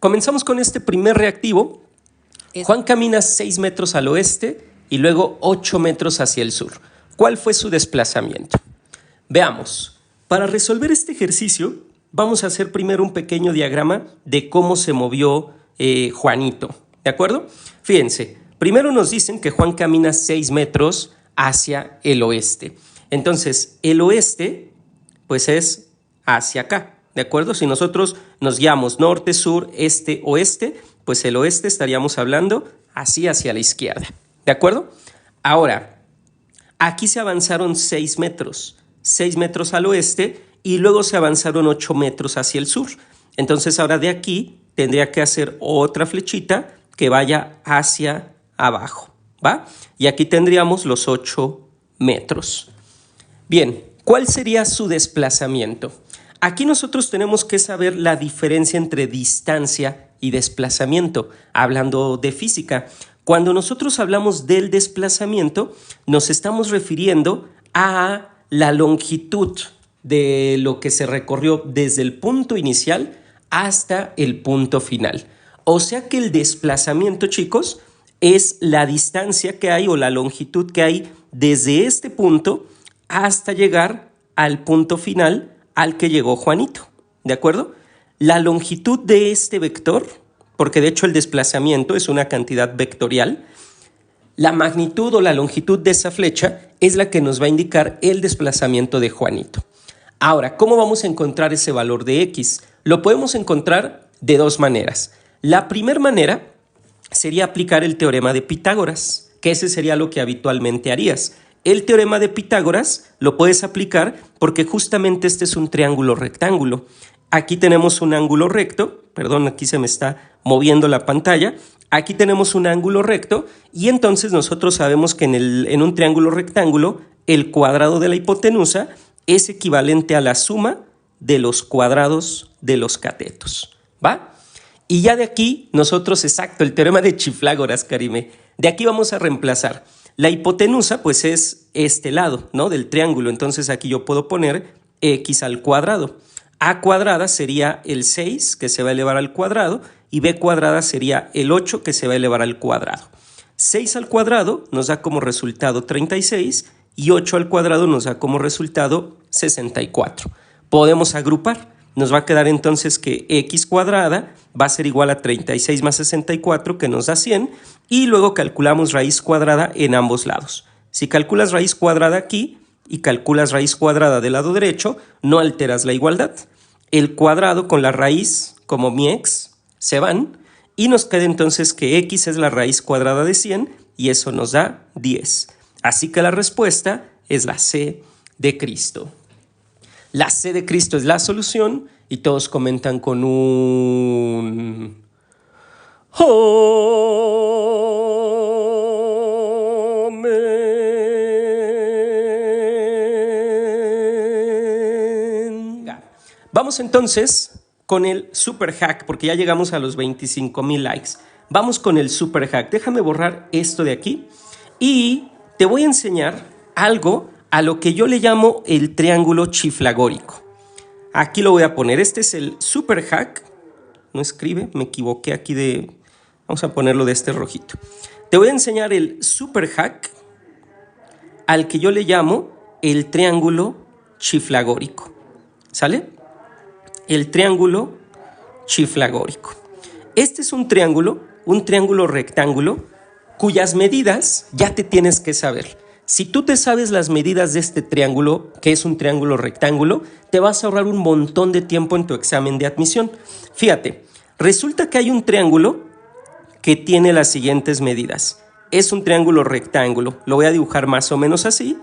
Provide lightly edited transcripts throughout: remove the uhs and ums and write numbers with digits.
comenzamos con este primer reactivo. Juan camina 6 metros al oeste y luego 8 metros hacia el sur. ¿Cuál fue su desplazamiento? Veamos. Para resolver este ejercicio, vamos a hacer primero un pequeño diagrama de cómo se movió Juanito. ¿De acuerdo? Fíjense, primero nos dicen que Juan camina 6 metros hacia el oeste. Entonces, el oeste, pues es hacia acá. ¿De acuerdo? Si nosotros nos guiamos norte, sur, este, oeste, pues el oeste estaríamos hablando así hacia la izquierda. ¿De acuerdo? Ahora, aquí se avanzaron 6 metros. 6 metros al oeste y luego se avanzaron 8 metros hacia el sur. Entonces ahora de aquí tendría que hacer otra flechita que vaya hacia abajo, ¿va? Y aquí tendríamos los 8 metros. Bien, ¿cuál sería su desplazamiento? Aquí nosotros tenemos que saber la diferencia entre distancia y desplazamiento, hablando de física. Cuando nosotros hablamos del desplazamiento, nos estamos refiriendo a la longitud de lo que se recorrió desde el punto inicial hasta el punto final. O sea que el desplazamiento, chicos, es la distancia que hay o la longitud que hay desde este punto hasta llegar al punto final al que llegó Juanito, ¿de acuerdo? La longitud de este vector, porque de hecho el desplazamiento es una cantidad vectorial, la magnitud o la longitud de esa flecha es la que nos va a indicar el desplazamiento de Juanito. Ahora, ¿cómo vamos a encontrar ese valor de X? Lo podemos encontrar de dos maneras. La primera manera sería aplicar el teorema de Pitágoras, que ese sería lo que habitualmente harías. El teorema de Pitágoras lo puedes aplicar porque justamente este es un triángulo rectángulo. Aquí tenemos un ángulo recto, perdón, aquí se me está moviendo la pantalla. Aquí tenemos un ángulo recto y entonces nosotros sabemos que en un triángulo rectángulo el cuadrado de la hipotenusa es equivalente a la suma de los cuadrados de los catetos, ¿va? Y ya de aquí nosotros, exacto, el teorema de Chiflágoras, Karime, de aquí vamos a reemplazar. La hipotenusa pues es este lado, ¿no? Del triángulo, entonces aquí yo puedo poner x al cuadrado. A cuadrada sería el 6 que se va a elevar al cuadrado y b cuadrada sería el 8 que se va a elevar al cuadrado. 6 al cuadrado nos da como resultado 36 y 8 al cuadrado nos da como resultado 64. Podemos agrupar. Nos va a quedar entonces que x cuadrada va a ser igual a 36 más 64 que nos da 100 y luego calculamos raíz cuadrada en ambos lados. Si calculas raíz cuadrada aquí y calculas raíz cuadrada del lado derecho, no alteras la igualdad. El cuadrado con la raíz, como mi x, se van y nos queda entonces que x es la raíz cuadrada de 100 y eso nos da 10. Así que la respuesta es la C de Cristo. La C de Cristo es la solución y todos comentan con un amén. Vamos entonces con el super hack porque ya llegamos a los 25,000 likes. Vamos con el super hack. Déjame borrar esto de aquí y te voy a enseñar algo a lo que yo le llamo el triángulo chiflagórico. Aquí lo voy a poner. Este es el super hack. No escribe, me equivoqué aquí de... Vamos a ponerlo de este rojito. Te voy a enseñar el super hack al que yo le llamo el triángulo chiflagórico. ¿Sale? El triángulo chiflagórico. Este es un triángulo rectángulo, cuyas medidas ya te tienes que saber. Si tú te sabes las medidas de este triángulo, que es un triángulo rectángulo, te vas a ahorrar un montón de tiempo en tu examen de admisión. Fíjate, resulta que hay un triángulo que tiene las siguientes medidas. Es un triángulo rectángulo, lo voy a dibujar más o menos así,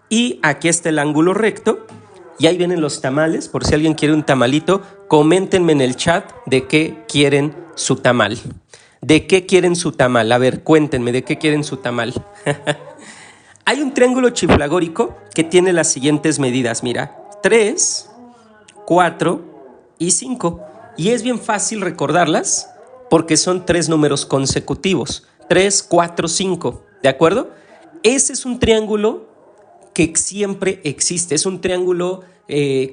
y aquí está el ángulo recto, y ahí vienen los tamales. Por si alguien quiere un tamalito, coméntenme en el chat de qué quieren su tamal. ¿De qué quieren su tamal? A ver, cuéntenme, ¿de qué quieren su tamal? Hay un triángulo chiflagórico que tiene las siguientes medidas, mira, 3, 4 y 5. Y es bien fácil recordarlas porque son 3 números consecutivos, 3, 4, 5, ¿de acuerdo? Ese es un triángulo que siempre existe, es un triángulo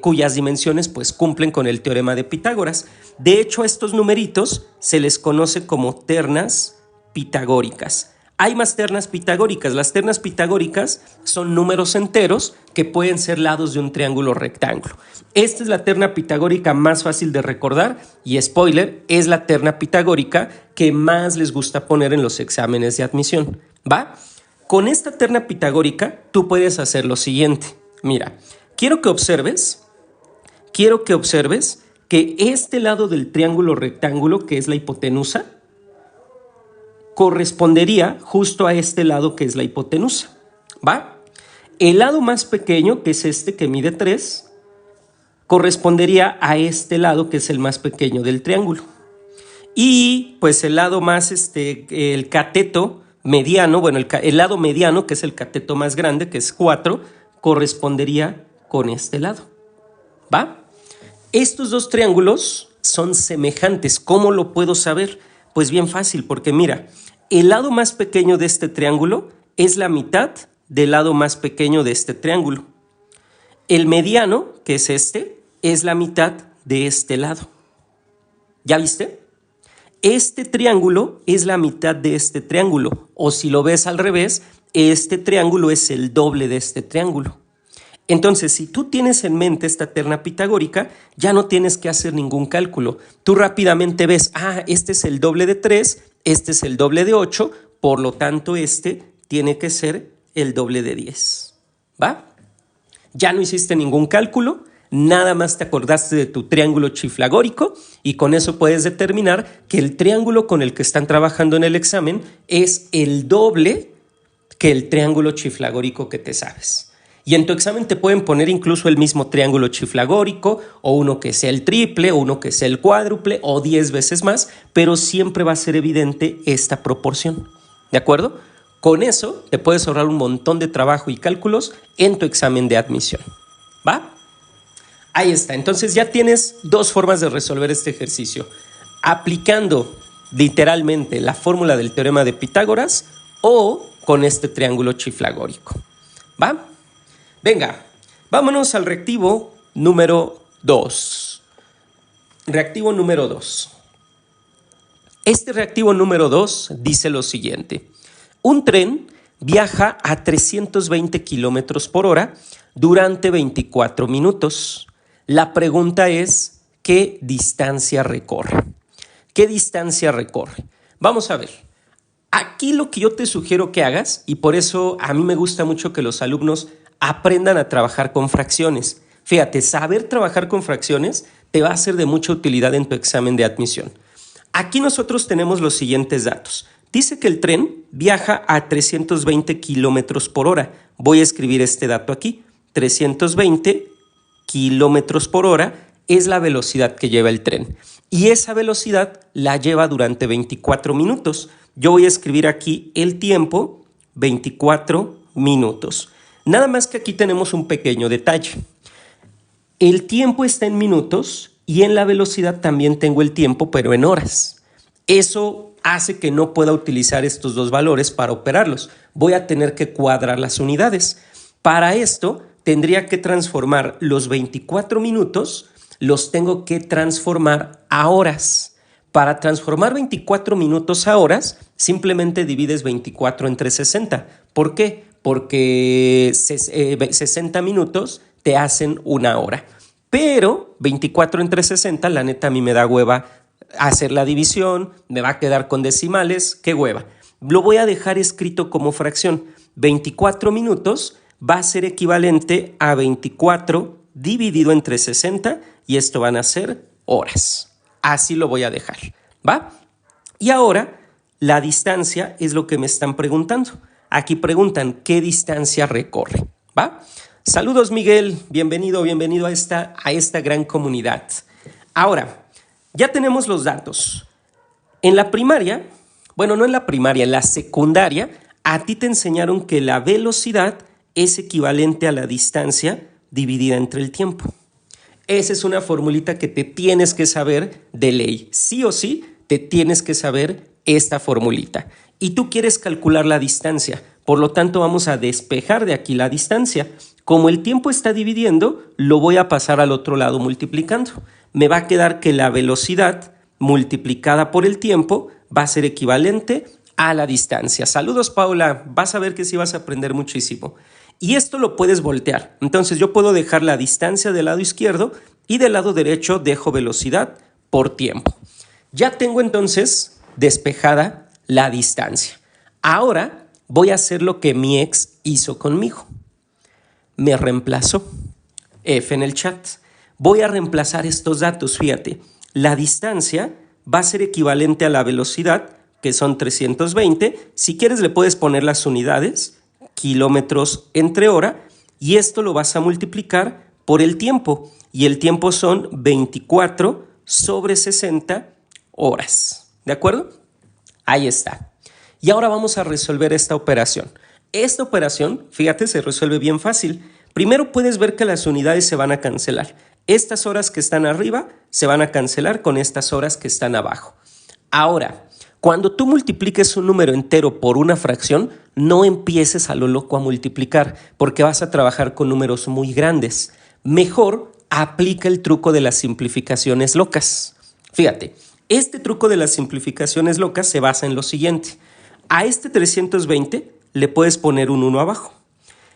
cuyas dimensiones pues cumplen con el teorema de Pitágoras. De hecho, a estos numeritos se les conoce como ternas pitagóricas. Hay más ternas pitagóricas. Las ternas pitagóricas son números enteros que pueden ser lados de un triángulo rectángulo. Esta es la terna pitagórica más fácil de recordar y, spoiler, es la terna pitagórica que más les gusta poner en los exámenes de admisión. ¿Va? Con esta terna pitagórica tú puedes hacer lo siguiente. Mira, quiero que observes que este lado del triángulo rectángulo, que es la hipotenusa, correspondería justo a este lado que es la hipotenusa, ¿va? El lado más pequeño, que es este que mide 3, correspondería a este lado que es el más pequeño del triángulo. Y pues el lado más, el cateto mediano, bueno, el lado mediano, que es el cateto más grande, que es 4, correspondería con este lado, ¿va? Estos dos triángulos son semejantes. ¿Cómo lo puedo saber? Pues bien fácil, porque mira, el lado más pequeño de este triángulo es la mitad del lado más pequeño de este triángulo. El mediano, que es es la mitad de este lado. ¿Ya viste? Este triángulo es la mitad de este triángulo, o si lo ves al revés, este triángulo es el doble de este triángulo. Entonces, si tú tienes en mente esta terna pitagórica, ya no tienes que hacer ningún cálculo. Tú rápidamente ves, este es el doble de 3, este es el doble de 8, por lo tanto, este tiene que ser el doble de 10. ¿Va? Ya no hiciste ningún cálculo, nada más te acordaste de tu triángulo chiflagórico y con eso puedes determinar que el triángulo con el que están trabajando en el examen es el doble que el triángulo chiflagórico que te sabes. Y en tu examen te pueden poner incluso el mismo triángulo chiflagórico o uno que sea el triple o uno que sea el cuádruple o 10 veces más, pero siempre va a ser evidente esta proporción. ¿De acuerdo? Con eso te puedes ahorrar un montón de trabajo y cálculos en tu examen de admisión. ¿Va? Ahí está. Entonces ya tienes dos formas de resolver este ejercicio. Aplicando literalmente la fórmula del teorema de Pitágoras o con este triángulo chiflagórico. ¿Va? Venga, vámonos al reactivo número 2. Reactivo número 2. Este reactivo número 2 dice lo siguiente. Un tren viaja a 320 kilómetros por hora durante 24 minutos. La pregunta es, ¿qué distancia recorre? ¿Qué distancia recorre? Vamos a ver. Aquí lo que yo te sugiero que hagas, y por eso a mí me gusta mucho que los alumnos aprendan a trabajar con fracciones. Fíjate, saber trabajar con fracciones te va a ser de mucha utilidad en tu examen de admisión. Aquí nosotros tenemos los siguientes datos. Dice que el tren viaja a 320 kilómetros por hora. Voy a escribir este dato aquí. 320 kilómetros por hora es la velocidad que lleva el tren. Y esa velocidad la lleva durante 24 minutos. Yo voy a escribir aquí el tiempo, 24 minutos. Nada más que aquí tenemos un pequeño detalle. El tiempo está en minutos y en la velocidad también tengo el tiempo, pero en horas. Eso hace que no pueda utilizar estos dos valores para operarlos. Voy a tener que cuadrar las unidades. Para esto, tendría que transformar los 24 minutos, los tengo que transformar a horas. Para transformar 24 minutos a horas, simplemente divides 24 entre 60. ¿Por qué? Porque 60 minutos te hacen una hora. Pero 24 entre 60, la neta a mí me da hueva hacer la división, me va a quedar con decimales, qué hueva. Lo voy a dejar escrito como fracción. 24 minutos va a ser equivalente a 24 dividido entre 60 y esto van a ser horas. Así lo voy a dejar, ¿va? Y ahora la distancia es lo que me están preguntando. Aquí preguntan qué distancia recorre, ¿va? Saludos, Miguel, bienvenido a esta gran comunidad. Ahora, ya tenemos los datos. En la primaria, bueno, no en la primaria, en la secundaria, a ti te enseñaron que la velocidad es equivalente a la distancia dividida entre el tiempo. Esa es una formulita que te tienes que saber de ley. Sí o sí, te tienes que saber esta formulita. Y tú quieres calcular la distancia. Por lo tanto, vamos a despejar de aquí la distancia. Como el tiempo está dividiendo, lo voy a pasar al otro lado multiplicando. Me va a quedar que la velocidad multiplicada por el tiempo va a ser equivalente a la distancia. Saludos, Paula. Vas a ver que sí vas a aprender muchísimo. Y esto lo puedes voltear. Entonces yo puedo dejar la distancia del lado izquierdo y del lado derecho dejo velocidad por tiempo. Ya tengo entonces despejada la distancia. Ahora voy a hacer lo que mi ex hizo conmigo. Me reemplazó. F en el chat. Voy a reemplazar estos datos, fíjate. La distancia va a ser equivalente a la velocidad, que son 320. Si quieres le puedes poner las unidades, kilómetros entre hora, y esto lo vas a multiplicar por el tiempo. Y el tiempo son 24 sobre 60 horas. ¿De acuerdo? Ahí está. Y ahora vamos a resolver esta operación. Esta operación, fíjate, se resuelve bien fácil. Primero puedes ver que las unidades se van a cancelar. Estas horas que están arriba se van a cancelar con estas horas que están abajo. Ahora, cuando tú multipliques un número entero por una fracción, no empieces a lo loco a multiplicar porque vas a trabajar con números muy grandes. Mejor aplica el truco de las simplificaciones locas. Fíjate, este truco de las simplificaciones locas se basa en lo siguiente. A este 320 le puedes poner un 1 abajo.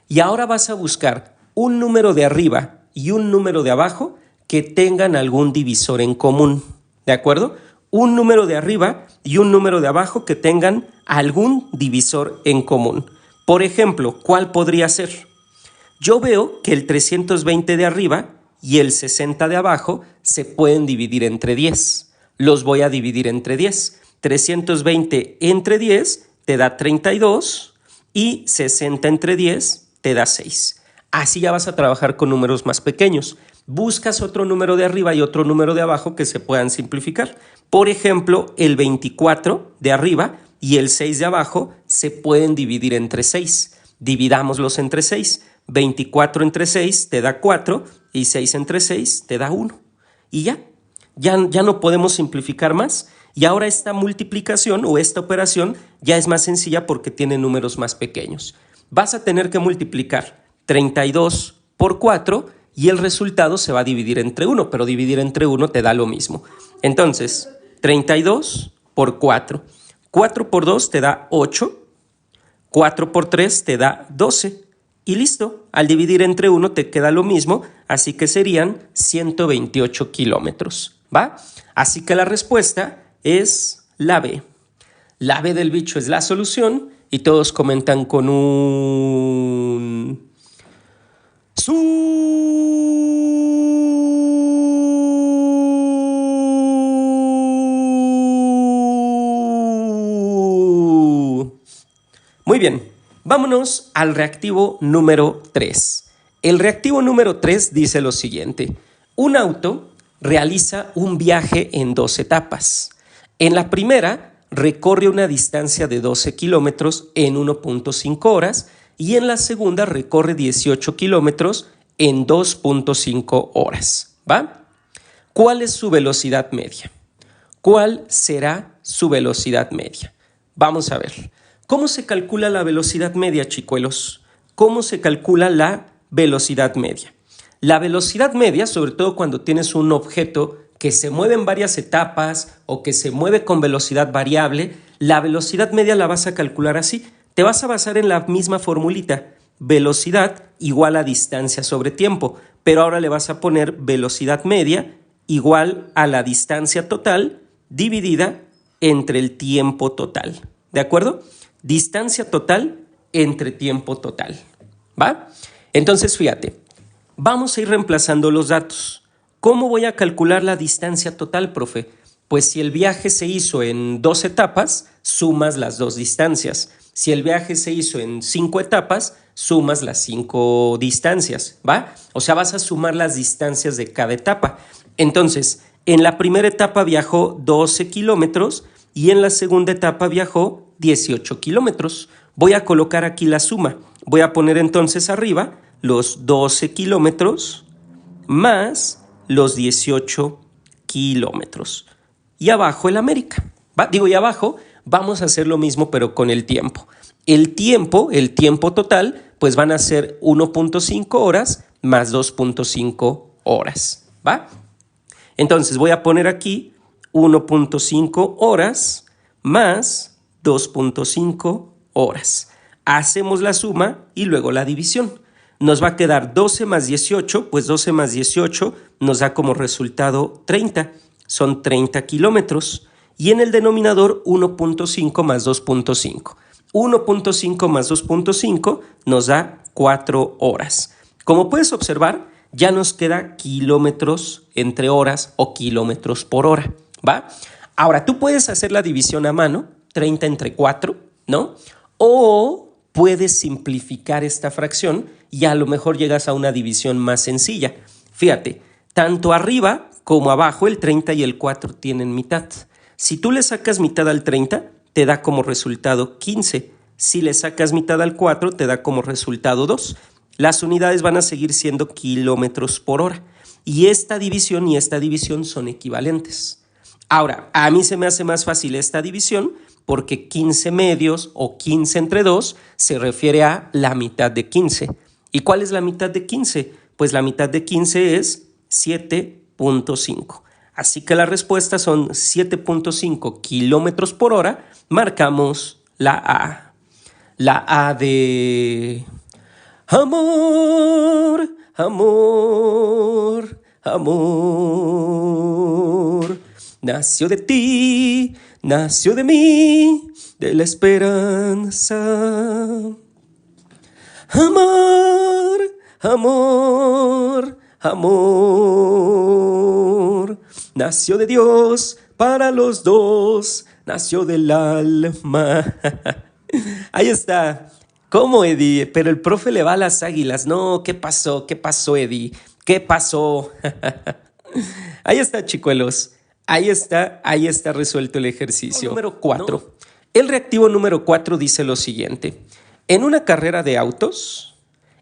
Y ahora vas a buscar un número de arriba y un número de abajo que tengan algún divisor en común. ¿De acuerdo? Un número de arriba y un número de abajo que tengan algún divisor en común. Por ejemplo, ¿cuál podría ser? Yo veo que el 320 de arriba y el 60 de abajo se pueden dividir entre 10. Los voy a dividir entre 10. 320 entre 10 te da 32 y 60 entre 10 te da 6. Así ya vas a trabajar con números más pequeños. Buscas otro número de arriba y otro número de abajo que se puedan simplificar. Por ejemplo, el 24 de arriba y el 6 de abajo se pueden dividir entre 6. Dividámoslos entre 6. 24 entre 6 te da 4 y 6 entre 6 te da 1. Y ya no podemos simplificar más. Y ahora esta multiplicación o esta operación ya es más sencilla porque tiene números más pequeños. Vas a tener que multiplicar 32 por 4 y el resultado se va a dividir entre 1, pero dividir entre 1 te da lo mismo. Entonces, 32 por 4. 4 por 2 te da 8. 4 por 3 te da 12. Y listo, al dividir entre 1 te queda lo mismo, así que serían 128 kilómetros, ¿va? Así que la respuesta es la B. La B del bicho es la solución y todos comentan con un... Muy bien, vámonos al reactivo número 3. El reactivo número 3 dice lo siguiente. Un auto realiza un viaje en 2 etapas. En la primera, recorre una distancia de 12 kilómetros en 1.5 horas y en la segunda recorre 18 kilómetros en 2.5 horas. ¿Va? ¿Cuál es su velocidad media? ¿Cuál será su velocidad media? Vamos a ver. ¿Cómo se calcula la velocidad media, chicuelos? ¿Cómo se calcula la velocidad media? La velocidad media, sobre todo cuando tienes un objeto que se mueve en varias etapas o que se mueve con velocidad variable, la velocidad media la vas a calcular así. Te vas a basar en la misma formulita, velocidad igual a distancia sobre tiempo, pero ahora le vas a poner velocidad media igual a la distancia total dividida entre el tiempo total. ¿De acuerdo? Distancia total entre tiempo total. ¿Va? Entonces, fíjate, vamos a ir reemplazando los datos. ¿Cómo voy a calcular la distancia total, profe? Pues si el viaje se hizo en 2 etapas, sumas las 2 distancias. Si el viaje se hizo en 5 etapas, sumas las 5 distancias, ¿va? O sea, vas a sumar las distancias de cada etapa. Entonces, en la primera etapa viajó 12 kilómetros y en la segunda etapa viajó 18 kilómetros. Voy a colocar aquí la suma. Voy a poner entonces arriba los 12 kilómetros más los 18 kilómetros. Y abajo el América. Y abajo vamos a hacer lo mismo pero con el tiempo. El tiempo total pues van a ser 1.5 horas más 2.5 horas, ¿va? Entonces voy a poner aquí 1.5 horas más 2.5 horas. Hacemos la suma y luego la división. Nos va a quedar 12 más 18, pues 12 más 18 nos da como resultado 30. Son 30 kilómetros. Y en el denominador 1.5 más 2.5. 1.5 más 2.5 nos da 4 horas. Como puedes observar, ya nos queda kilómetros entre horas o kilómetros por hora, ¿va? Ahora, tú puedes hacer la división a mano, 30 entre 4, ¿no? O puedes simplificar esta fracción y a lo mejor llegas a una división más sencilla. Fíjate, tanto arriba como abajo el 30 y el 4 tienen mitad. Si tú le sacas mitad al 30, te da como resultado 15. Si le sacas mitad al 4, te da como resultado 2. Las unidades van a seguir siendo kilómetros por hora. Y esta división son equivalentes. Ahora, a mí se me hace más fácil esta división porque 15 medios o 15 entre 2 se refiere a la mitad de 15. ¿Y cuál es la mitad de 15? Pues la mitad de 15 es 7.5. Así que la respuesta son 7.5 kilómetros por hora. Marcamos la A. La A de amor, amor, amor. Nació de ti, nació de mí, de la esperanza. Amor, amor, amor. Nació de Dios para los dos, nació del alma. Ahí está. ¿Cómo, Eddie? Pero el profe le va a las águilas. No, ¿qué pasó? ¿Qué pasó, Eddie? ¿Qué pasó? Ahí está, chicuelos. Ahí está resuelto el ejercicio. Número 4. No. El reactivo número 4 dice lo siguiente. En una carrera de autos,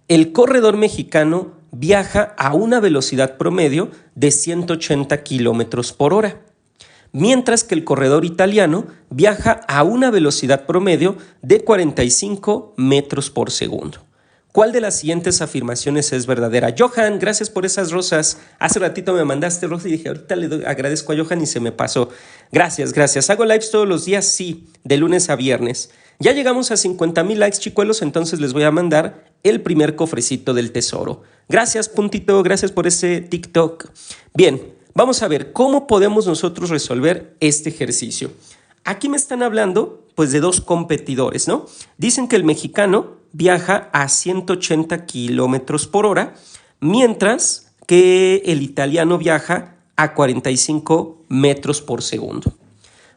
el corredor mexicano viaja a una velocidad promedio de 180 kilómetros por hora, mientras que el corredor italiano viaja a una velocidad promedio de 45 metros por segundo. ¿Cuál de las siguientes afirmaciones es verdadera? Johan, gracias por esas rosas. Hace ratito me mandaste rosas y dije, ahorita le agradezco a Johan y se me pasó. Gracias, gracias. ¿Hago lives todos los días? Sí, de lunes a viernes. Ya llegamos a 50,000 likes, chicuelos, entonces les voy a mandar el primer cofrecito del tesoro. Gracias, puntito, gracias por ese TikTok. Bien, vamos a ver cómo podemos nosotros resolver este ejercicio. Aquí me están hablando, pues, de dos competidores, ¿no? Dicen que el mexicano viaja a 180 kilómetros por hora, mientras que el italiano viaja a 45 metros por segundo.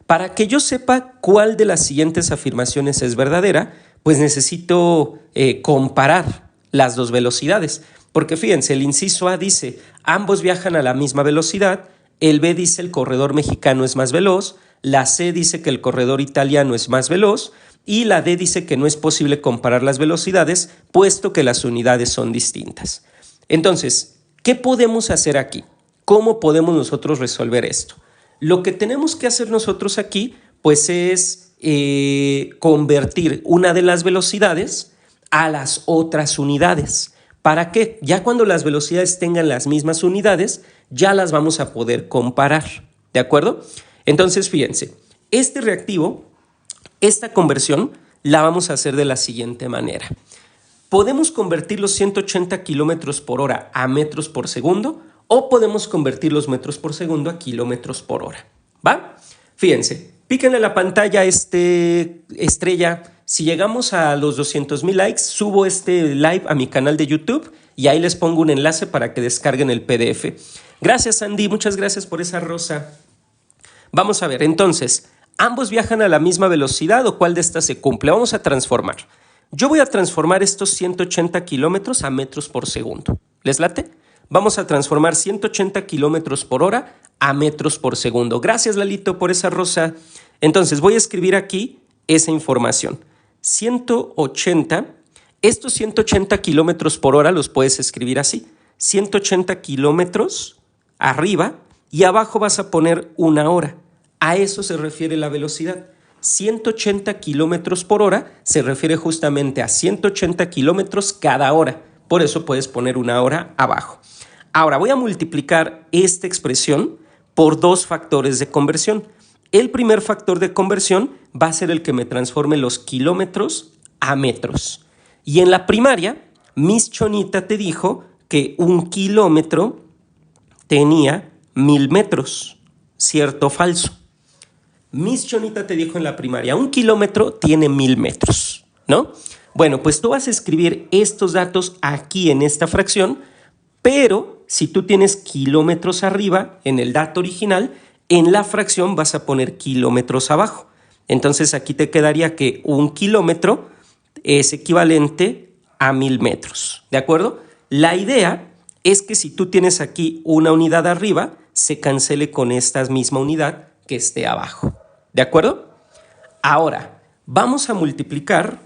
Para que yo sepa cuál de las siguientes afirmaciones es verdadera, pues necesito comparar las dos velocidades. Porque fíjense, el inciso A dice, ambos viajan a la misma velocidad, el B dice el corredor mexicano es más veloz, la C dice que el corredor italiano es más veloz y la D dice que no es posible comparar las velocidades puesto que las unidades son distintas. Entonces, ¿qué podemos hacer aquí? ¿Cómo podemos nosotros resolver esto? Lo que tenemos que hacer nosotros aquí, pues es convertir una de las velocidades a las otras unidades. ¿Para qué? Ya cuando las velocidades tengan las mismas unidades, ya las vamos a poder comparar, ¿de acuerdo? Entonces, fíjense, este reactivo, esta conversión, la vamos a hacer de la siguiente manera. Podemos convertir los 180 kilómetros por hora a metros por segundo o podemos convertir los metros por segundo a kilómetros por hora, ¿va? Fíjense, píquenle a la pantalla estrella. Si llegamos a los 200,000 likes, subo este live a mi canal de YouTube y ahí les pongo un enlace para que descarguen el PDF. Gracias, Andy, muchas gracias por esa rosa. Vamos a ver, entonces, ¿ambos viajan a la misma velocidad o cuál de estas se cumple? Vamos a transformar. Yo voy a transformar estos 180 kilómetros a metros por segundo. ¿Les late? Vamos a transformar 180 kilómetros por hora a metros por segundo. Gracias, Lalito, por esa rosa. Entonces, voy a escribir aquí esa información. 180, estos 180 kilómetros por hora los puedes escribir así. 180 kilómetros arriba y abajo vas a poner una hora. A eso se refiere la velocidad. 180 kilómetros por hora se refiere justamente a 180 kilómetros cada hora. Por eso puedes poner una hora abajo. Ahora voy a multiplicar esta expresión por dos factores de conversión. El primer factor de conversión va a ser el que me transforme los kilómetros a metros. Y en la primaria, Miss Chonita te dijo que 1 kilómetro tenía 1000 metros. ¿Cierto o falso? Miss Chonita te dijo en la primaria, 1 kilómetro tiene 1000 metros, ¿no? Bueno, pues tú vas a escribir estos datos aquí en esta fracción, pero si tú tienes kilómetros arriba en el dato original, en la fracción vas a poner kilómetros abajo. Entonces aquí te quedaría que 1 kilómetro es equivalente a 1000 metros, ¿de acuerdo? La idea es que si tú tienes aquí una unidad arriba, se cancele con esta misma unidad que esté abajo, ¿de acuerdo? Ahora, vamos a multiplicar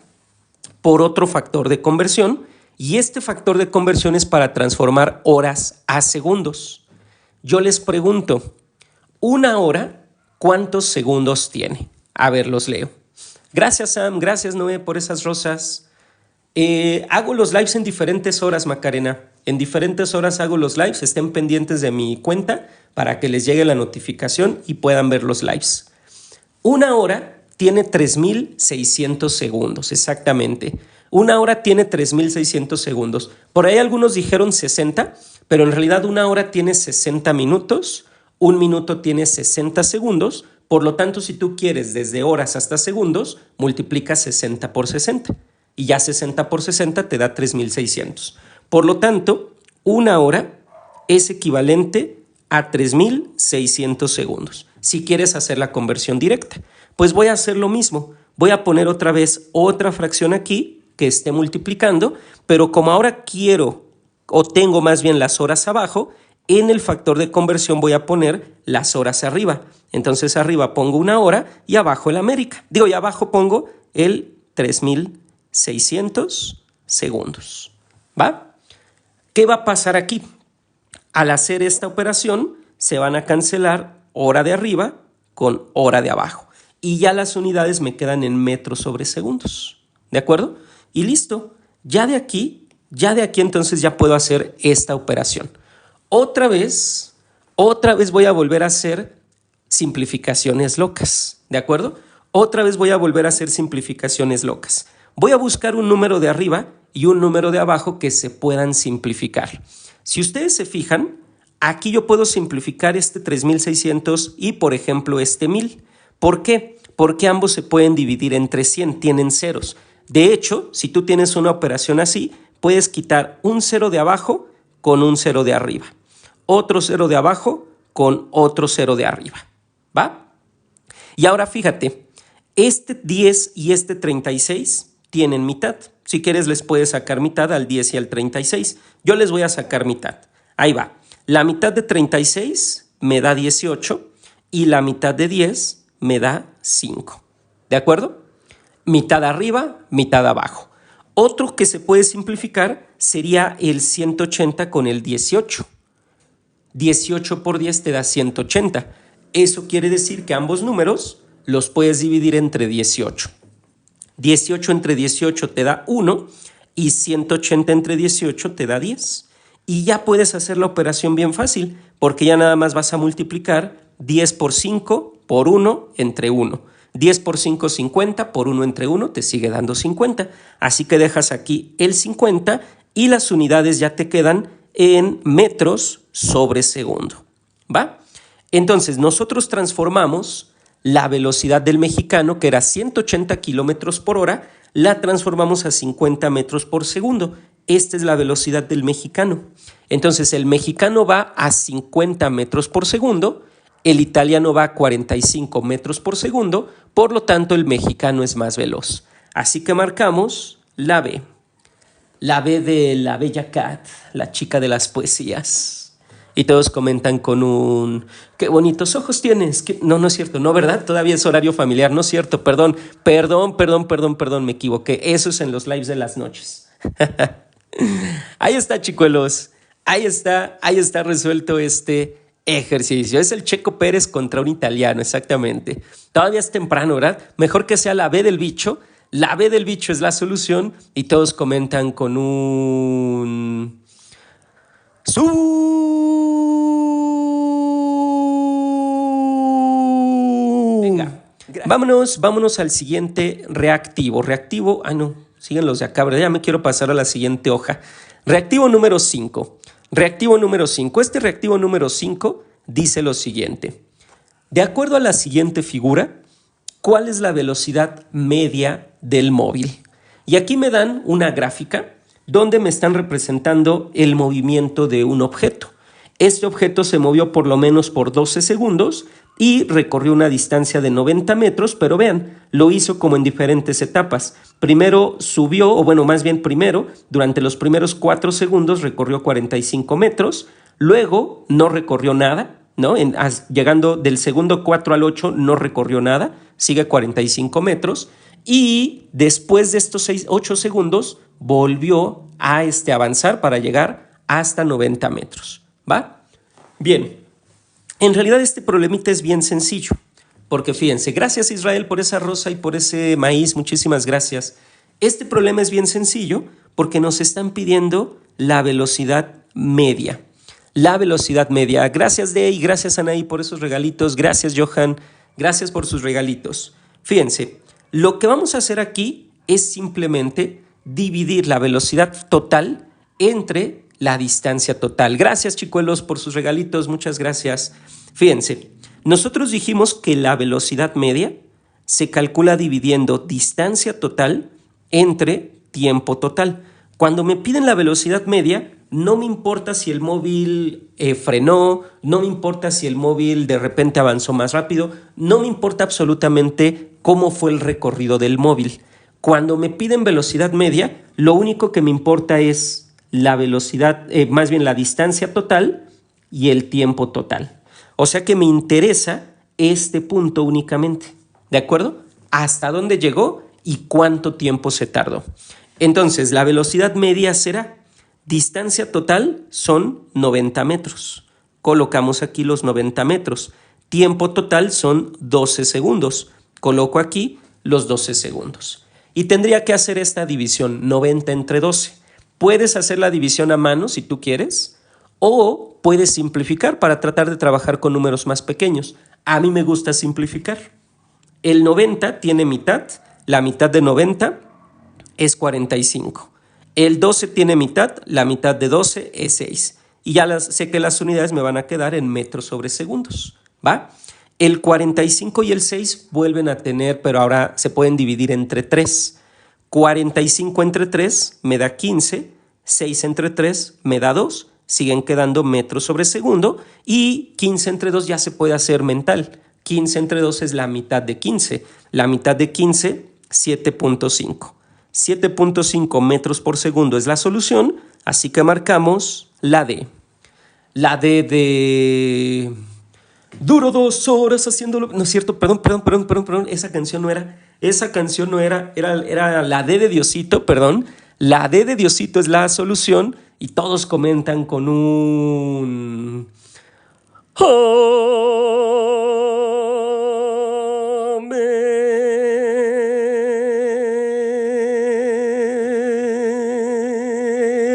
por otro factor de conversión y este factor de conversión es para transformar horas a segundos. Yo les pregunto, ¿una hora cuántos segundos tiene? A ver, los leo. Gracias, Sam. Gracias, Noé, por esas rosas. Hago los lives en diferentes horas, Macarena. En diferentes horas hago los lives. Estén pendientes de mi cuenta para que les llegue la notificación y puedan ver los lives. Una hora tiene 3600 segundos, exactamente. Una hora tiene 3600 segundos. Por ahí algunos dijeron 60, pero en realidad una hora tiene 60 minutos, un minuto tiene 60 segundos. Por lo tanto, si tú quieres desde horas hasta segundos, multiplica 60 por 60 y ya 60 por 60 te da 3600. Por lo tanto, una hora es equivalente a 3600 segundos. Si quieres hacer la conversión directa, pues voy a hacer lo mismo. Voy a poner otra vez otra fracción aquí que esté multiplicando, pero como ahora quiero o tengo más bien las horas abajo, en el factor de conversión voy a poner las horas arriba. Entonces arriba pongo una hora y abajo el América. Digo, y abajo pongo el 3600 segundos. ¿Va? ¿Qué va a pasar aquí? Al hacer esta operación se van a cancelar hora de arriba con hora de abajo. Y ya las unidades me quedan en metros sobre segundos. ¿De acuerdo? Y listo. Ya de aquí entonces ya puedo hacer esta operación. Otra vez voy a volver a hacer simplificaciones locas, ¿de acuerdo? Otra vez voy a volver a hacer simplificaciones locas. Voy a buscar un número de arriba y un número de abajo que se puedan simplificar. Si ustedes se fijan, aquí yo puedo simplificar este 3600 y, por ejemplo, este 1000. ¿Por qué? Porque ambos se pueden dividir entre 100, tienen ceros. De hecho, si tú tienes una operación así, puedes quitar un cero de abajo con un cero de arriba. Otro cero de abajo con otro cero de arriba, ¿va? Y ahora fíjate, este 10 y este 36 tienen mitad. Si quieres les puedes sacar mitad al 10 y al 36. Yo les voy a sacar mitad. Ahí va. La mitad de 36 me da 18 y la mitad de 10 me da 5. ¿De acuerdo? Mitad arriba, mitad abajo. Otro que se puede simplificar sería el 180 con el 18. 18 por 10 te da 180. Eso quiere decir que ambos números los puedes dividir entre 18. 18 entre 18 te da 1 y 180 entre 18 te da 10. Y ya puedes hacer la operación bien fácil porque ya nada más vas a multiplicar 10 por 5 por 1 entre 1. 10 por 5, 50, por 1 entre 1 te sigue dando 50. Así que dejas aquí el 50 y las unidades ya te quedan en metros sobre segundo. ¿Va? Entonces nosotros transformamos la velocidad del mexicano, que era 180 kilómetros por hora, la transformamos a 50 metros por segundo. Esta es la velocidad del mexicano. Entonces el mexicano va a 50 metros por segundo, el italiano va a 45 metros por segundo, por lo tanto el mexicano es más veloz. Así que marcamos la B. La B de la bella Cat, la chica de las poesías. Y todos comentan con un... ¡Qué bonitos ojos tienes! No, no es cierto, no, ¿verdad? Todavía es horario familiar, no es cierto, perdón, me equivoqué. Eso es en los lives de las noches. Ahí está, chicuelos. Ahí está resuelto este ejercicio. Es el Checo Pérez contra un italiano, exactamente. Todavía es temprano, ¿verdad? Mejor que sea la B del bicho. La B del bicho es la solución y todos comentan con un... Venga, vámonos al siguiente reactivo. Reactivo, no, siguen los de acá, ¿verdad? Ya me quiero pasar a la siguiente hoja. Reactivo número 5. Reactivo número 5. Este reactivo número 5 dice lo siguiente. De acuerdo a la siguiente figura, ¿cuál es la velocidad media del móvil? Y aquí me dan una gráfica donde me están representando el movimiento de un objeto. Este objeto se movió por lo menos por 12 segundos y recorrió una distancia de 90 metros, pero vean, lo hizo como en diferentes etapas. Primero subió, o bueno, más bien primero, durante los primeros 4 segundos recorrió 45 metros, luego no recorrió nada, ¿no? Llegando del segundo 4 al 8 no recorrió nada, sigue 45 metros, y después de estos 8 segundos volvió a avanzar para llegar hasta 90 metros, ¿va? Bien, en realidad este problemita es bien sencillo, porque fíjense, gracias Israel por esa rosa y por ese maíz, muchísimas gracias. Este problema es bien sencillo porque nos están pidiendo la velocidad media. La velocidad media. Gracias Dey, gracias Anaí por esos regalitos, gracias Johan, gracias por sus regalitos. Fíjense, lo que vamos a hacer aquí es simplemente dividir la velocidad total entre la distancia total. Gracias chicuelos por sus regalitos, muchas gracias. Fíjense, nosotros dijimos que la velocidad media se calcula dividiendo distancia total entre tiempo total. Cuando me piden la velocidad media, no me importa si el móvil frenó, no me importa si el móvil de repente avanzó más rápido, no me importa absolutamente cómo fue el recorrido del móvil. Cuando me piden velocidad media, lo único que me importa es la velocidad, más bien la distancia total y el tiempo total. O sea que me interesa este punto únicamente, ¿de acuerdo? Hasta dónde llegó y cuánto tiempo se tardó. Entonces, la velocidad media será distancia total son 90 metros. Colocamos aquí los 90 metros. Tiempo total son 12 segundos. Coloco aquí los 12 segundos. Y tendría que hacer esta división 90 entre 12. Puedes hacer la división a mano si tú quieres o puedes simplificar para tratar de trabajar con números más pequeños. A mí me gusta simplificar. El 90 tiene mitad, la mitad de 90 es 45. El 12 tiene mitad, la mitad de 12 es 6. Y ya sé que las unidades me van a quedar en metros sobre segundos, ¿va? El 45 y el 6 vuelven a tener, pero ahora se pueden dividir entre 3. 45 entre 3 me da 15, 6 entre 3 me da 2, siguen quedando metros sobre segundo y 15 entre 2 ya se puede hacer mental. 15 entre 2 es la mitad de 15. La mitad de 15, 7.5. 7.5 metros por segundo es la solución, así que marcamos la D. La D de... Duro 2 horas haciéndolo... No es cierto, perdón. Esa canción no era, era la D de Diosito, perdón. La D de Diosito es la solución y todos comentan con un...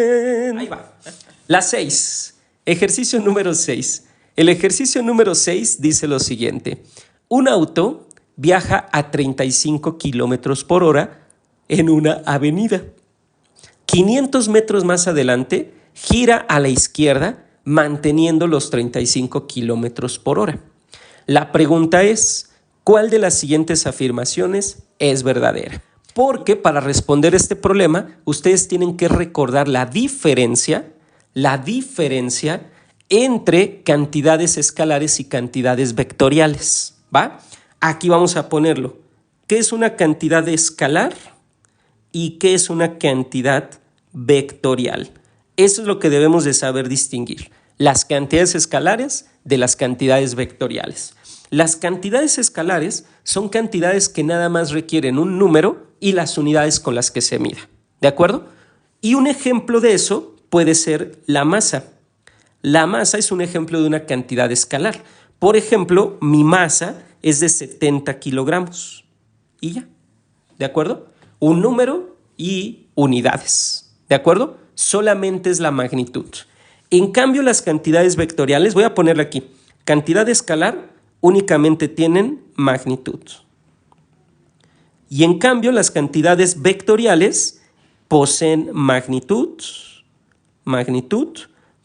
Amén. Ahí va. La 6. Ejercicio número 6. El ejercicio número 6 dice lo siguiente. Un auto viaja a 35 kilómetros por hora en una avenida. 500 metros más adelante, gira a la izquierda manteniendo los 35 kilómetros por hora. La pregunta es, ¿cuál de las siguientes afirmaciones es verdadera? Porque para responder este problema, ustedes tienen que recordar la diferencia entre cantidades escalares y cantidades vectoriales, ¿va? Aquí vamos a ponerlo. ¿Qué es una cantidad escalar y qué es una cantidad vectorial? Eso es lo que debemos de saber distinguir. Las cantidades escalares de las cantidades vectoriales. Las cantidades escalares son cantidades que nada más requieren un número y las unidades con las que se mida, ¿de acuerdo? Y un ejemplo de eso puede ser la masa. La masa es un ejemplo de una cantidad escalar. Por ejemplo, mi masa es de 70 kilogramos. Y ya, ¿de acuerdo? Un número y unidades, ¿de acuerdo? Solamente es la magnitud. En cambio, las cantidades vectoriales, voy a ponerle aquí, cantidad escalar únicamente tienen magnitud. Y en cambio, las cantidades vectoriales poseen magnitud,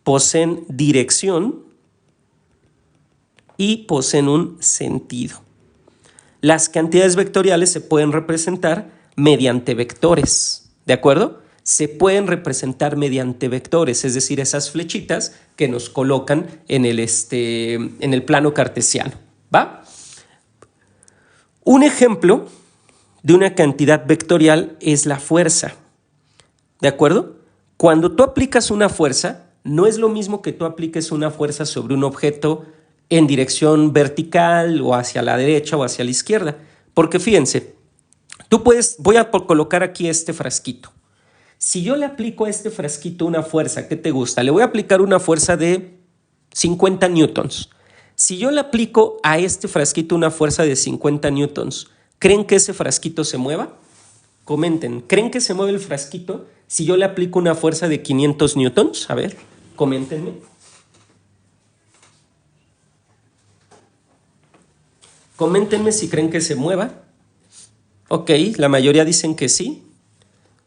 poseen dirección y poseen un sentido. Las cantidades vectoriales se pueden representar mediante vectores, ¿de acuerdo? Se pueden representar mediante vectores, es decir, esas flechitas que nos colocan en el plano cartesiano, ¿va? Un ejemplo de una cantidad vectorial es la fuerza, ¿de acuerdo? Cuando tú aplicas una fuerza, no es lo mismo que tú apliques una fuerza sobre un objeto en dirección vertical o hacia la derecha o hacia la izquierda, porque fíjense, voy a colocar aquí este frasquito. Si yo le aplico a este frasquito una fuerza, ¿qué te gusta? Le voy a aplicar una fuerza de 50 newtons. Si yo le aplico a este frasquito una fuerza de 50 newtons, ¿creen que ese frasquito se mueva? Comenten, ¿creen que se mueve el frasquito si yo le aplico una fuerza de 500 newtons? A ver, coméntenme. Coméntenme si creen que se mueva. Ok, la mayoría dicen que sí.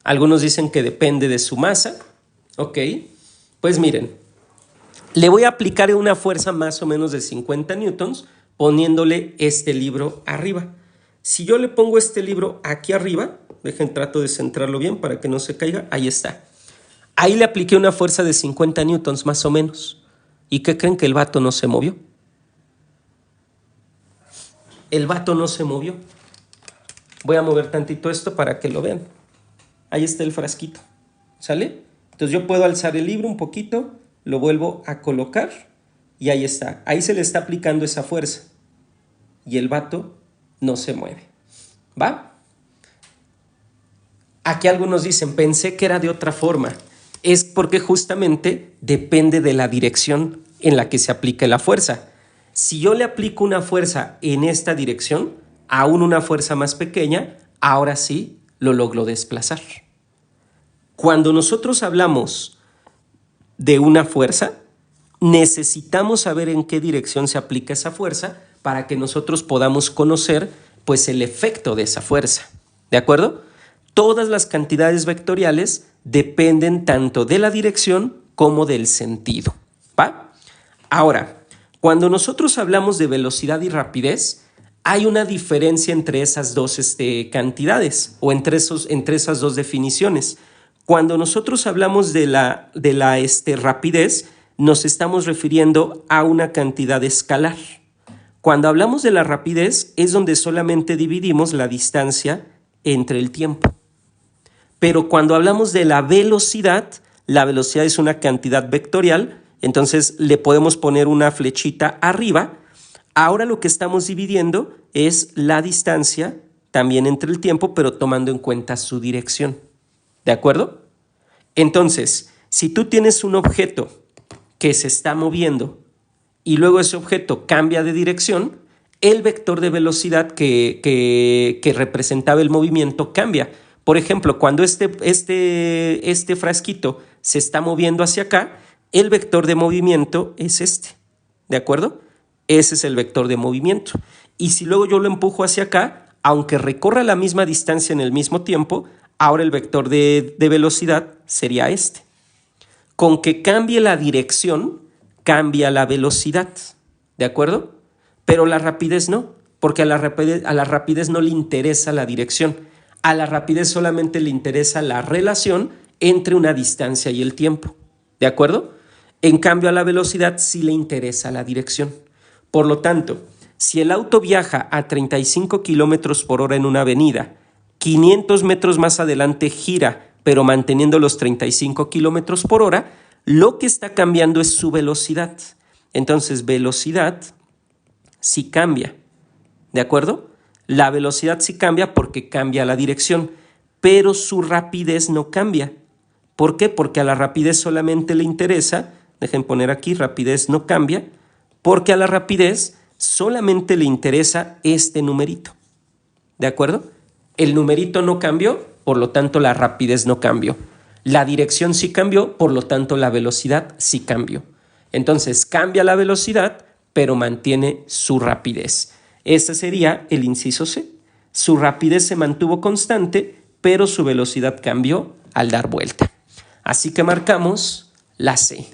Algunos dicen que depende de su masa. Ok, pues miren, le voy a aplicar una fuerza más o menos de 50 newtons poniéndole este libro arriba. Si yo le pongo este libro aquí arriba, trato de centrarlo bien para que no se caiga, ahí está. Ahí le apliqué una fuerza de 50 newtons más o menos. ¿Y qué creen? Que el vato no se movió. El vato no se movió. Voy a mover tantito esto para que lo vean. Ahí está el frasquito, ¿sale? Entonces yo puedo alzar el libro un poquito, lo vuelvo a colocar y ahí está. Ahí se le está aplicando esa fuerza y el vato no se mueve, ¿va? Aquí algunos dicen, pensé que era de otra forma. Es porque justamente depende de la dirección en la que se aplique la fuerza. Si yo le aplico una fuerza en esta dirección, aún una fuerza más pequeña, ahora sí lo logro desplazar. Cuando nosotros hablamos de una fuerza, necesitamos saber en qué dirección se aplica esa fuerza para que nosotros podamos conocer pues el efecto de esa fuerza, ¿de acuerdo? Todas las cantidades vectoriales dependen tanto de la dirección como del sentido, ¿va? Ahora, cuando nosotros hablamos de velocidad y rapidez, hay una diferencia entre esas dos cantidades o entre esas dos definiciones. Cuando nosotros hablamos de la rapidez, nos estamos refiriendo a una cantidad escalar. Cuando hablamos de la rapidez, es donde solamente dividimos la distancia entre el tiempo. Pero cuando hablamos de la velocidad es una cantidad vectorial, entonces le podemos poner una flechita arriba. Ahora lo que estamos dividiendo es la distancia también entre el tiempo, pero tomando en cuenta su dirección. ¿De acuerdo? Entonces, si tú tienes un objeto que se está moviendo y luego ese objeto cambia de dirección, el vector de velocidad que representaba el movimiento cambia. Por ejemplo, cuando este frasquito se está moviendo hacia acá, el vector de movimiento es este, ¿de acuerdo? Ese es el vector de movimiento. Y si luego yo lo empujo hacia acá, aunque recorra la misma distancia en el mismo tiempo, ahora el vector de velocidad sería este. Con que cambie la dirección, cambia la velocidad, ¿de acuerdo? Pero la rapidez no, porque a la rapidez no le interesa la dirección. A la rapidez solamente le interesa la relación entre una distancia y el tiempo, ¿de acuerdo? En cambio, a la velocidad sí le interesa la dirección. Por lo tanto, si el auto viaja a 35 kilómetros por hora en una avenida, 500 metros más adelante gira, pero manteniendo los 35 kilómetros por hora, lo que está cambiando es su velocidad. Entonces, velocidad sí cambia, ¿de acuerdo? La velocidad sí cambia porque cambia la dirección, pero su rapidez no cambia. ¿Por qué? Porque a la rapidez solamente le interesa dejen poner aquí, rapidez no cambia, porque a la rapidez solamente le interesa este numerito. ¿De acuerdo? El numerito no cambió, por lo tanto la rapidez no cambió. La dirección sí cambió, por lo tanto la velocidad sí cambió. Entonces cambia la velocidad, pero mantiene su rapidez. Ese sería el inciso C. Su rapidez se mantuvo constante, pero su velocidad cambió al dar vuelta. Así que marcamos la C.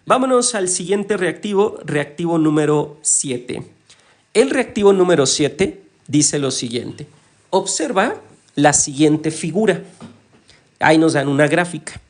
Vámonos al siguiente reactivo, reactivo número 7. El reactivo número 7 dice lo siguiente. Observa la siguiente figura. Ahí nos dan una gráfica.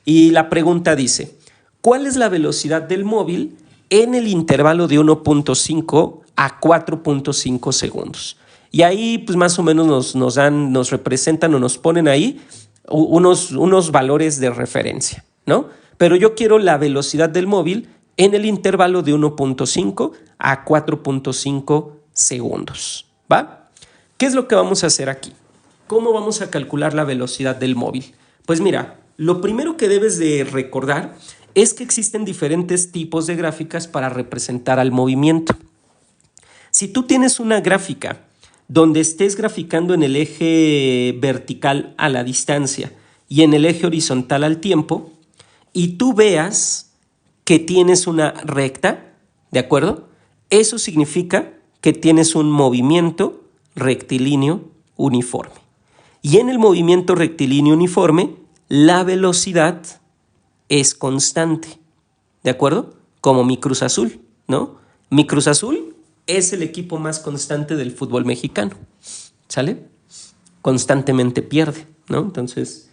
Y la pregunta dice, ¿cuál es la velocidad del móvil en el intervalo de 1.5 a 4.5 segundos? Y ahí pues más o menos nos representan o nos ponen ahí unos valores de referencia, ¿no? Pero yo quiero la velocidad del móvil en el intervalo de 1.5 a 4.5 segundos, ¿va? ¿Qué es lo que vamos a hacer aquí? ¿Cómo vamos a calcular la velocidad del móvil? Pues mira, lo primero que debes de recordar es que existen diferentes tipos de gráficas para representar al movimiento. Si tú tienes una gráfica donde estés graficando en el eje vertical a la distancia y en el eje horizontal al tiempo, y tú veas que tienes una recta, ¿de acuerdo? Eso significa que tienes un movimiento rectilíneo uniforme. Y en el movimiento rectilíneo uniforme, la velocidad es constante, ¿de acuerdo? Como mi Cruz Azul, ¿no? Mi Cruz Azul es el equipo más constante del fútbol mexicano, ¿sale? Constantemente pierde, ¿no? Entonces,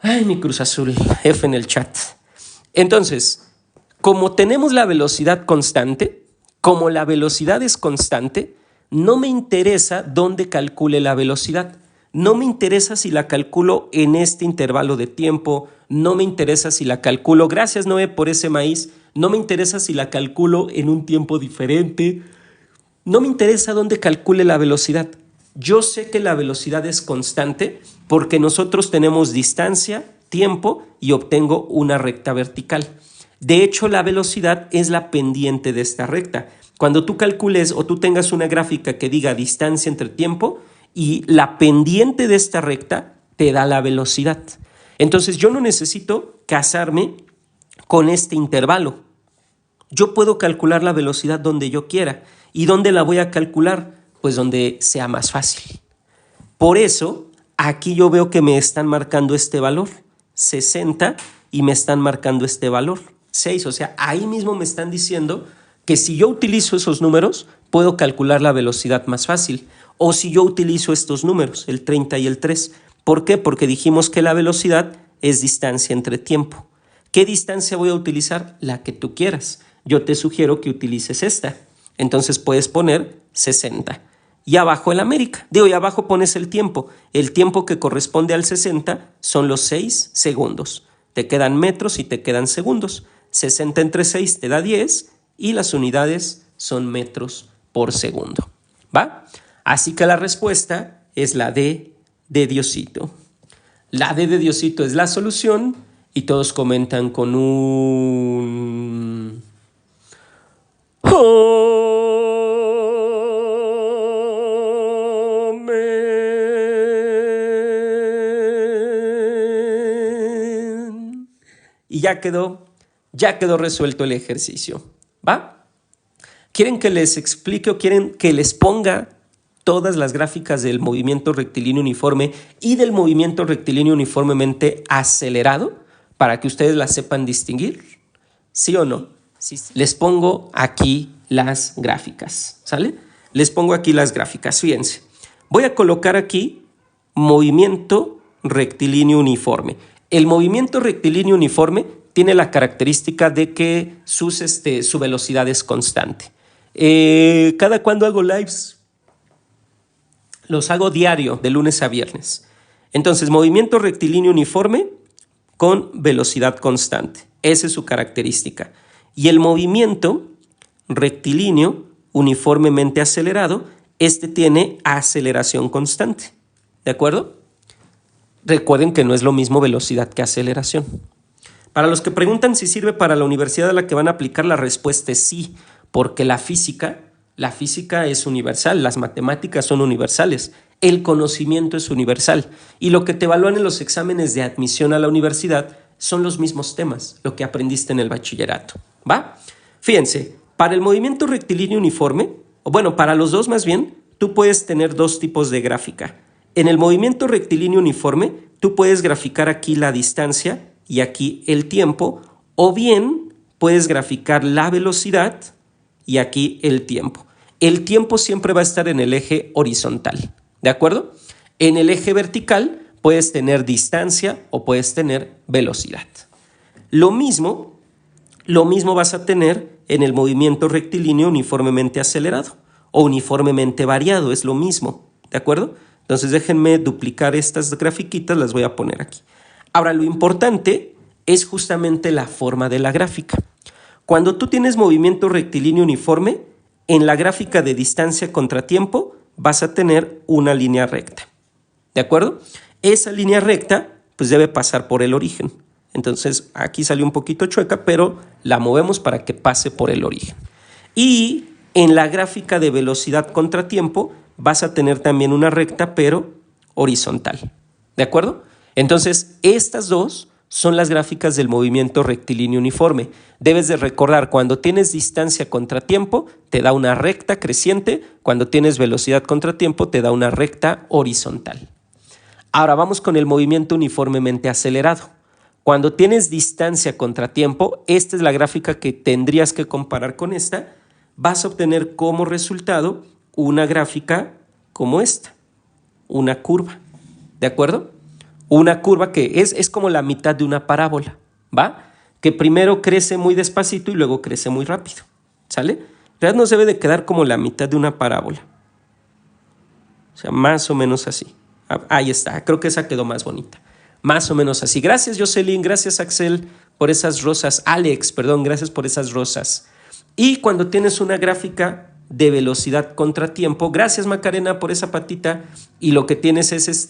ay, mi Cruz Azul, F en el chat. Entonces, como tenemos la velocidad constante, como la velocidad es constante, no me interesa dónde calcule la velocidad. No me interesa si la calculo en este intervalo de tiempo, no me interesa si la calculo, gracias Noé por ese maíz, no me interesa si la calculo en un tiempo diferente, no me interesa dónde calcule la velocidad. Yo sé que la velocidad es constante porque nosotros tenemos distancia, tiempo y obtengo una recta vertical. De hecho, la velocidad es la pendiente de esta recta. Cuando tú calcules o tú tengas una gráfica que diga distancia entre tiempo, y la pendiente de esta recta te da la velocidad. Entonces yo no necesito casarme con este intervalo. Yo puedo calcular la velocidad donde yo quiera. ¿Y dónde la voy a calcular? Pues donde sea más fácil. Por eso aquí yo veo que me están marcando este valor, 60, y me están marcando este valor, 6. O sea, ahí mismo me están diciendo que si yo utilizo esos números, puedo calcular la velocidad más fácil. O si yo utilizo estos números, el 30 y el 3. ¿Por qué? Porque dijimos que la velocidad es distancia entre tiempo. ¿Qué distancia voy a utilizar? La que tú quieras. Yo te sugiero que utilices esta. Entonces puedes poner 60. Y abajo el América. Y abajo pones el tiempo. El tiempo que corresponde al 60 son los 6 segundos. Te quedan metros y te quedan segundos. 60 entre 6 te da 10 y las unidades son metros por segundo. ¿Va? Así que la respuesta es la D de Diosito. La D de Diosito es la solución y todos comentan con un... Amén. Y ya quedó resuelto el ejercicio. ¿Va? ¿Quieren que les explique o quieren que les ponga todas las gráficas del movimiento rectilíneo uniforme y del movimiento rectilíneo uniformemente acelerado para que ustedes las sepan distinguir? ¿Sí o no? Sí. Les pongo aquí las gráficas, ¿sale? Les pongo aquí las gráficas, fíjense. Voy a colocar aquí movimiento rectilíneo uniforme. El movimiento rectilíneo uniforme tiene la característica de que su velocidad es constante. ¿Cada cuándo hago lives? Los hago diario, de lunes a viernes. Entonces, movimiento rectilíneo uniforme con velocidad constante. Esa es su característica. Y el movimiento rectilíneo uniformemente acelerado, este tiene aceleración constante. ¿De acuerdo? Recuerden que no es lo mismo velocidad que aceleración. Para los que preguntan si sirve para la universidad a la que van a aplicar, la respuesta es sí, porque la física es universal, las matemáticas son universales, el conocimiento es universal y lo que te evalúan en los exámenes de admisión a la universidad son los mismos temas, lo que aprendiste en el bachillerato, ¿va? Fíjense, para el movimiento rectilíneo uniforme, o bueno, para los dos más bien, tú puedes tener dos tipos de gráfica. En el movimiento rectilíneo uniforme, tú puedes graficar aquí la distancia y aquí el tiempo, o bien puedes graficar la velocidad y aquí el tiempo. El tiempo siempre va a estar en el eje horizontal, ¿de acuerdo? En el eje vertical puedes tener distancia o puedes tener velocidad. Lo mismo vas a tener en el movimiento rectilíneo uniformemente acelerado o uniformemente variado, es lo mismo, ¿de acuerdo? Entonces déjenme duplicar estas grafiquitas, las voy a poner aquí. Ahora, lo importante es justamente la forma de la gráfica. Cuando tú tienes movimiento rectilíneo uniforme, en la gráfica de distancia contra tiempo vas a tener una línea recta, ¿de acuerdo? Esa línea recta pues debe pasar por el origen. Entonces aquí salió un poquito chueca, pero la movemos para que pase por el origen. Y en la gráfica de velocidad contra tiempo vas a tener también una recta, pero horizontal, ¿de acuerdo? Entonces, estas dos son las gráficas del movimiento rectilíneo uniforme. Debes de recordar, cuando tienes distancia contra tiempo, te da una recta creciente, cuando tienes velocidad contra tiempo, te da una recta horizontal. Ahora vamos con el movimiento uniformemente acelerado. Cuando tienes distancia contra tiempo, esta es la gráfica que tendrías que comparar con esta, vas a obtener como resultado una gráfica como esta, una curva, ¿de acuerdo? Una curva que es como la mitad de una parábola, ¿va? Que primero crece muy despacito y luego crece muy rápido, ¿sale? En realidad nos debe de quedar como la mitad de una parábola. O sea, más o menos así. Ahí está, creo que esa quedó más bonita. Más o menos así. Gracias, Jocelyn, gracias, Axel, por esas rosas. Alex, perdón, gracias por esas rosas. Y cuando tienes una gráfica de velocidad contra tiempo, gracias, Macarena, por esa patita, y lo que tienes es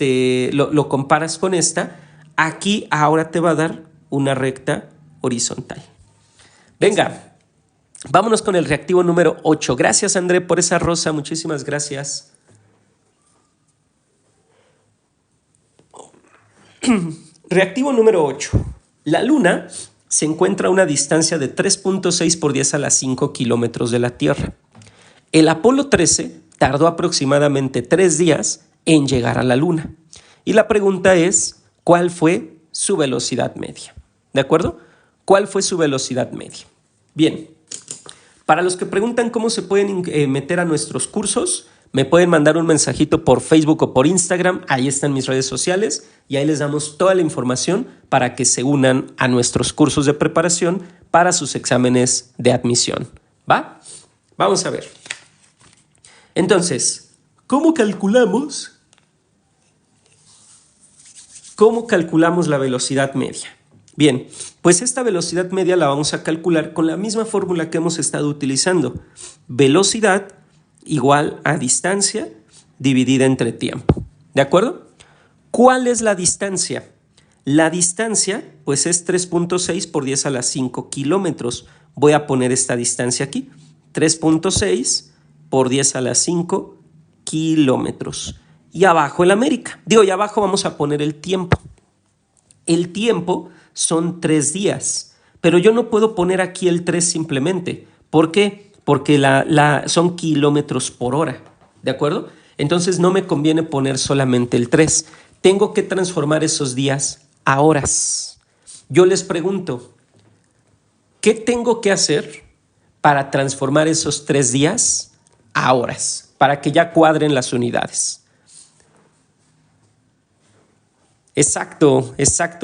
lo comparas con esta, aquí ahora te va a dar una recta horizontal. Venga, vámonos con el reactivo número 8. Gracias, André, por esa rosa, muchísimas gracias. Reactivo número 8. La Luna se encuentra a una distancia de 3.6 por 10 a la 5 kilómetros de la Tierra. El Apolo 13 tardó aproximadamente 3 días en llegar a la Luna. Y la pregunta es, ¿cuál fue su velocidad media? ¿De acuerdo? ¿Cuál fue su velocidad media? Bien, para los que preguntan cómo se pueden meter a nuestros cursos, me pueden mandar un mensajito por Facebook o por Instagram, ahí están mis redes sociales y ahí les damos toda la información para que se unan a nuestros cursos de preparación para sus exámenes de admisión. ¿Va? Vamos a ver. Entonces, ¿cómo calculamos la velocidad media? Bien, pues esta velocidad media la vamos a calcular con la misma fórmula que hemos estado utilizando. Velocidad igual a distancia dividida entre tiempo. ¿De acuerdo? ¿Cuál es la distancia? La distancia, pues es 3.6 por 10 a la 5 kilómetros. Voy a poner esta distancia aquí. 3.6 por 10 a la 5 kilómetros. Y abajo el América. Y abajo vamos a poner el tiempo. El tiempo son 3 días. Pero yo no puedo poner aquí el 3 simplemente. ¿Por qué? Porque son kilómetros por hora. ¿De acuerdo? Entonces no me conviene poner solamente el 3. Tengo que transformar esos días a horas. Yo les pregunto, ¿qué tengo que hacer para transformar esos 3 días a horas? Para que ya cuadren las unidades. Exacto,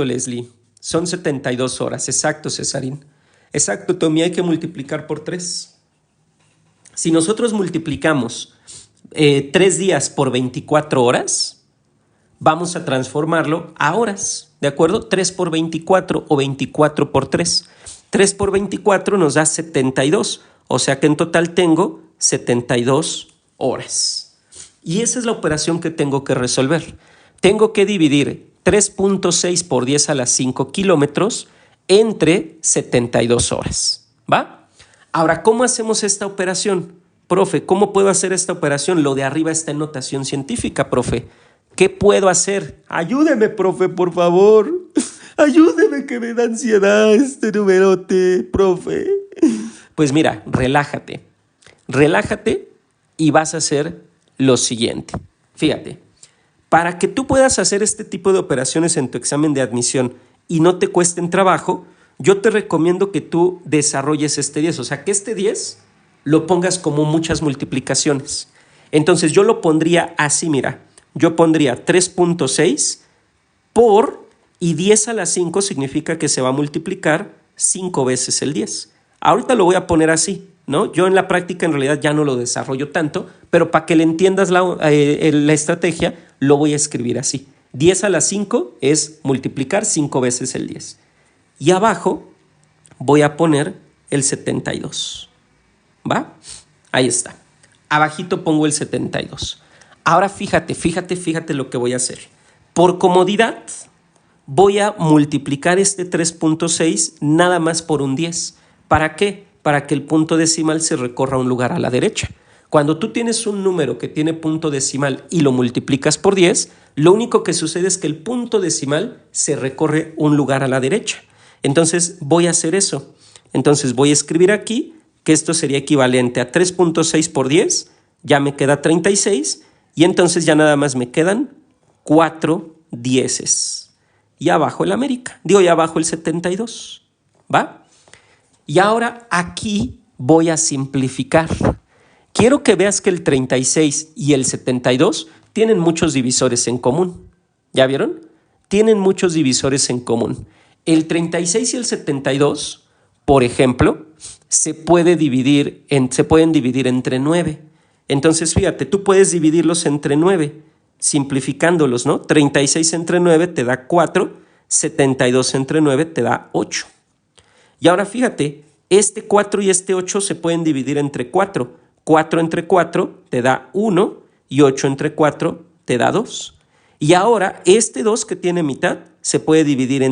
Leslie. Son 72 horas. Exacto, Cesarín. Exacto, Tommy, hay que multiplicar por 3. Si nosotros multiplicamos 3 días por 24 horas, vamos a transformarlo a horas, ¿de acuerdo? 3 por 24 o 24 por 3. 3 por 24 nos da 72, o sea que en total tengo 72 horas. Y esa es la operación que tengo que resolver. Tengo que dividir 3.6 por 10 a la 5 kilómetros entre 72 horas, ¿va? Ahora, ¿cómo hacemos esta operación? Profe, ¿cómo puedo hacer esta operación? Lo de arriba está en notación científica, profe. ¿Qué puedo hacer? Ayúdeme, profe, por favor. Ayúdeme, que me da ansiedad este numerote, profe. Pues mira, relájate. Relájate y vas a hacer lo siguiente. Fíjate, para que tú puedas hacer este tipo de operaciones en tu examen de admisión y no te cuesten trabajo, yo te recomiendo que tú desarrolles este 10. O sea, que este 10 lo pongas como muchas multiplicaciones. Entonces yo lo pondría así, mira. Yo pondría 3.6 por, y 10 a la 5 significa que se va a multiplicar 5 veces el 10. Ahorita lo voy a poner así, ¿no? Yo en la práctica en realidad ya no lo desarrollo tanto, pero para que le entiendas la estrategia, lo voy a escribir así. 10 a la 5 es multiplicar 5 veces el 10. Y abajo voy a poner el 72. ¿Va? Ahí está. Abajito pongo el 72. Ahora fíjate lo que voy a hacer. Por comodidad, voy a multiplicar este 3.6 nada más por un 10. ¿Para qué? Para que el punto decimal se recorra un lugar a la derecha. Cuando tú tienes un número que tiene punto decimal y lo multiplicas por 10, lo único que sucede es que el punto decimal se recorre un lugar a la derecha. Entonces voy a hacer eso. Entonces voy a escribir aquí que esto sería equivalente a 3.6 por 10, ya me queda 36, y entonces ya nada más me quedan 4 dieces. Y abajo el América, y abajo el 72, ¿va? Y ahora aquí voy a simplificar. Quiero que veas que el 36 y el 72 tienen muchos divisores en común. ¿Ya vieron? Tienen muchos divisores en común. El 36 y el 72, por ejemplo, se pueden dividir entre 9. Entonces, fíjate, tú puedes dividirlos entre 9, simplificándolos, ¿no? 36 entre 9 te da 4, 72 entre 9 te da 8. Y ahora fíjate, este 4 y este 8 se pueden dividir entre 4. 4 entre 4 te da 1 y 8 entre 4 te da 2. Y ahora este 2 que tiene mitad se puede dividir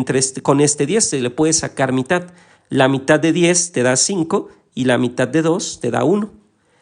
con este 10, se le puede sacar mitad. La mitad de 10 te da 5 y la mitad de 2 te da 1.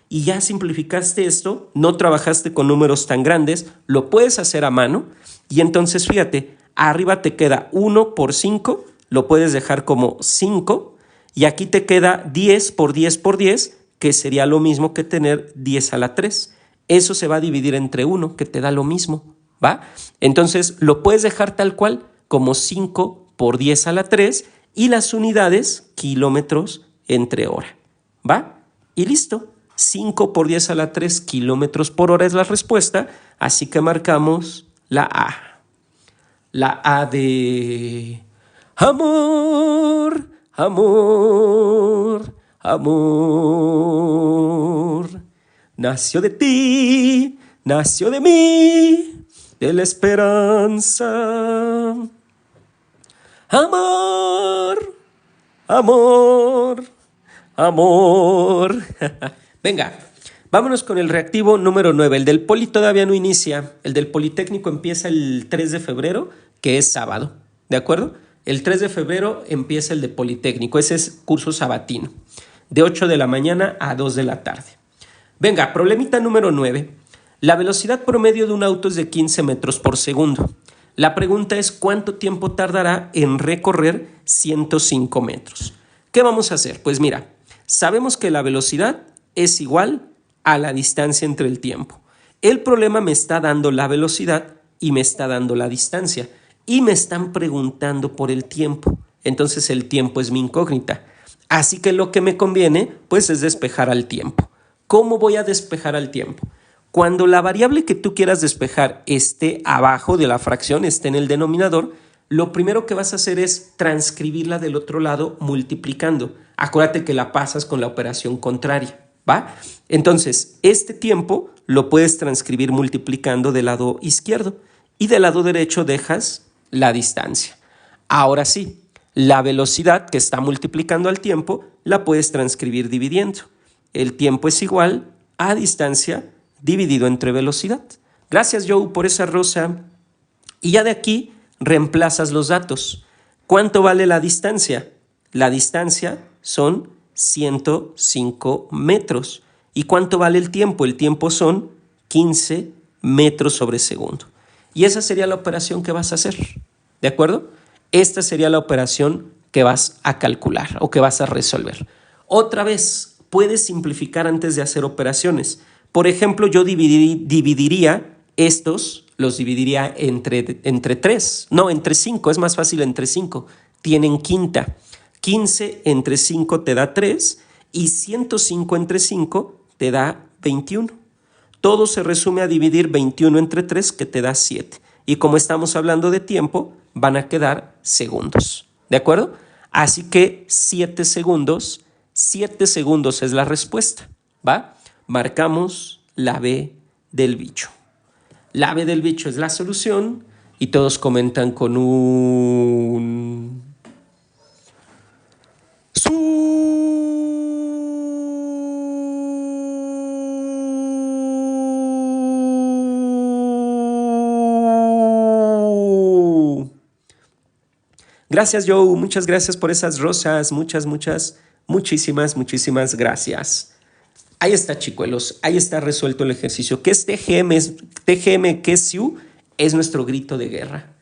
Y ya simplificaste esto, no trabajaste con números tan grandes, lo puedes hacer a mano. Y entonces fíjate, arriba te queda 1 por 5, lo puedes dejar como 5. Y aquí te queda 10 por 10 por 10, que sería lo mismo que tener 10 a la 3. Eso se va a dividir entre 1, que te da lo mismo, ¿va? Entonces lo puedes dejar tal cual, como 5 por 10 a la 3, y las unidades, kilómetros entre hora, ¿va? Y listo. 5 por 10 a la 3 kilómetros por hora es la respuesta, así que marcamos la A. La A de amor, amor, amor. Nació de ti, nació de mí, de la esperanza. Amor, amor, amor. Venga, vámonos con el reactivo número 9. El del Poli todavía no inicia. El del Politécnico empieza el 3 de febrero, que es sábado. ¿De acuerdo? El 3 de febrero empieza el de Politécnico. Ese es curso sabatino. De 8 de la mañana a 2 de la tarde. Venga, problemita número 9. La velocidad promedio de un auto es de 15 metros por segundo. La pregunta es ¿cuánto tiempo tardará en recorrer 105 metros? ¿Qué vamos a hacer? Pues mira, sabemos que la velocidad es igual a la distancia entre el tiempo. El problema me está dando la velocidad y me está dando la distancia. Y me están preguntando por el tiempo. Entonces el tiempo es mi incógnita. Así que lo que me conviene, pues, es despejar al tiempo. ¿Cómo voy a despejar al tiempo? Cuando la variable que tú quieras despejar esté abajo de la fracción, esté en el denominador, lo primero que vas a hacer es transcribirla del otro lado multiplicando. Acuérdate que la pasas con la operación contraria, ¿va? Entonces, este tiempo lo puedes transcribir multiplicando del lado izquierdo y del lado derecho dejas la distancia. Ahora sí, la velocidad que está multiplicando al tiempo la puedes transcribir dividiendo. El tiempo es igual a distancia dividido entre velocidad. Gracias, Joe, por esa rosa. Y ya de aquí reemplazas los datos. ¿Cuánto vale la distancia? La distancia son 105 metros. ¿Y cuánto vale el tiempo? El tiempo son 15 metros sobre segundo. Y esa sería la operación que vas a hacer, ¿de acuerdo? Esta sería la operación que vas a calcular o que vas a resolver. Otra vez, puedes simplificar antes de hacer operaciones. Por ejemplo, yo dividiría estos, los dividiría entre 3, no, entre 5, es más fácil entre 5. Tienen quinta. 15 entre 5 te da 3 y 105 entre 5 te da 21. Todo se resume a dividir 21 entre 3, que te da 7. Y como estamos hablando de tiempo, van a quedar segundos. ¿De acuerdo? Así que 7 segundos es la respuesta. ¿Va? Marcamos la B del bicho. La B del bicho es la solución y todos comentan con un... Gracias, Joe. Muchas gracias por esas rosas. Muchísimas gracias. Ahí está, chicuelos. Ahí está resuelto el ejercicio. ¿Qué es TGM, qué es SIU? Es nuestro grito de guerra.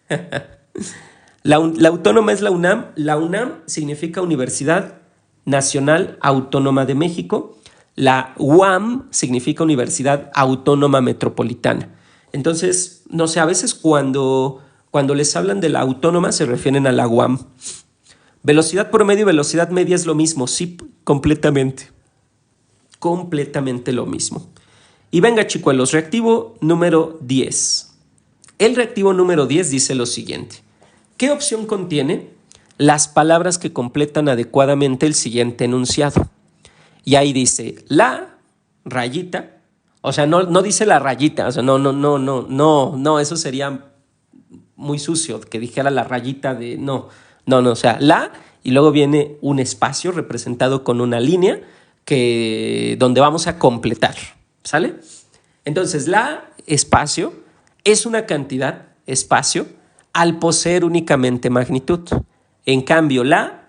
La autónoma es la UNAM. La UNAM significa Universidad Nacional Autónoma de México. La UAM significa Universidad Autónoma Metropolitana. Entonces, no sé, a veces cuando les hablan de la autónoma se refieren a la UAM. Velocidad promedio y velocidad media es lo mismo, sí, completamente lo mismo. Y venga, chicuelos, reactivo número 10. El reactivo número 10 dice lo siguiente. ¿Qué opción contiene las palabras que completan adecuadamente el siguiente enunciado? Y ahí dice la rayita, o sea, no dice la rayita, o sea, no, eso sería muy sucio, que dijera la rayita de no, o sea, la, y luego viene un espacio representado con una línea donde vamos a completar, ¿sale? Entonces, la espacio es una cantidad, espacio, al poseer únicamente magnitud. En cambio, la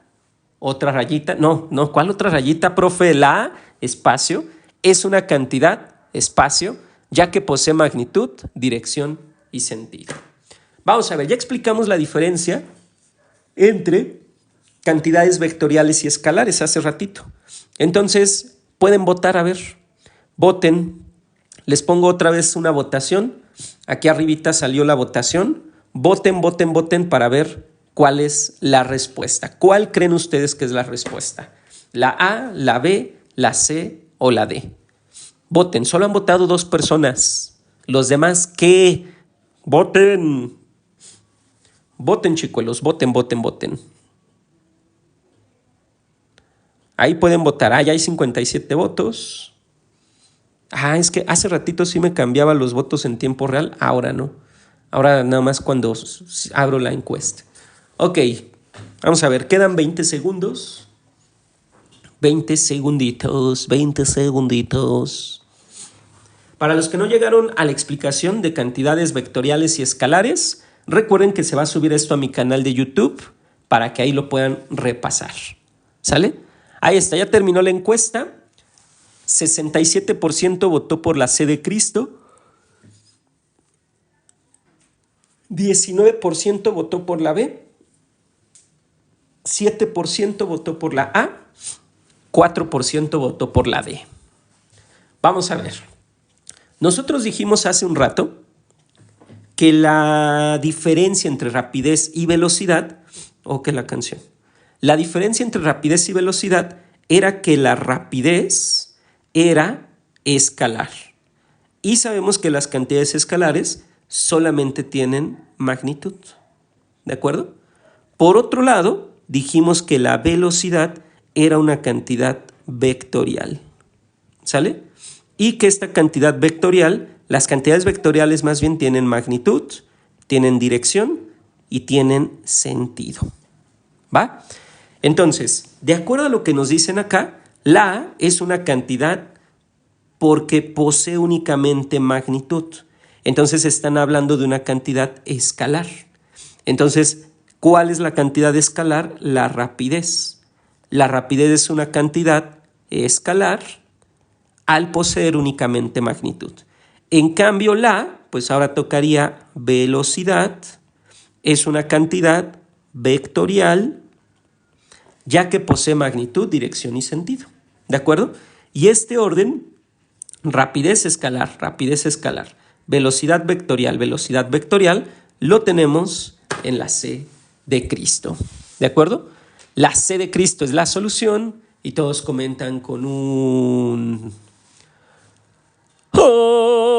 otra rayita, no, ¿cuál otra rayita, profe? La espacio es una cantidad, espacio, ya que posee magnitud, dirección y sentido. Vamos a ver, ya explicamos la diferencia entre cantidades vectoriales y escalares hace ratito. Entonces, pueden votar, a ver, voten. Les pongo otra vez una votación. Aquí arribita salió la votación. Voten para ver cuál es la respuesta. ¿Cuál creen ustedes que es la respuesta? ¿La A, la B, la C o la D? Voten, solo han votado 2 personas. Los demás, ¿qué? Voten. Voten, chicuelos, voten. Ahí pueden votar. Ya hay 57 votos. Es que hace ratito sí me cambiaba los votos en tiempo real. Ahora no. Ahora nada más cuando abro la encuesta. Ok, vamos a ver. Quedan 20 segundos. 20 segunditos. Para los que no llegaron a la explicación de cantidades vectoriales y escalares, recuerden que se va a subir esto a mi canal de YouTube para que ahí lo puedan repasar. ¿Sale? Ahí está, ya terminó la encuesta. 67% votó por la C de Cristo. 19% votó por la B. 7% votó por la A. 4% votó por la D. Vamos a ver. Nosotros dijimos hace un rato que la diferencia entre rapidez y velocidad, la diferencia entre rapidez y velocidad era que la rapidez era escalar. Y sabemos que las cantidades escalares solamente tienen magnitud. ¿De acuerdo? Por otro lado, dijimos que la velocidad era una cantidad vectorial. ¿Sale? Y que esta cantidad vectorial, las cantidades vectoriales más bien tienen magnitud, tienen dirección y tienen sentido. ¿Va? Entonces, de acuerdo a lo que nos dicen acá, la A es una cantidad porque posee únicamente magnitud. Entonces están hablando de una cantidad escalar. Entonces, ¿Cuál es la cantidad escalar? La rapidez. La rapidez es una cantidad escalar al poseer únicamente magnitud. En cambio, pues ahora tocaría velocidad, es una cantidad vectorial, ya que posee magnitud, dirección y sentido. ¿De acuerdo? Y este orden, rapidez escalar, velocidad vectorial, lo tenemos en la C de Cristo. ¿De acuerdo? La C de Cristo es la solución y todos comentan con un... ¡Oh!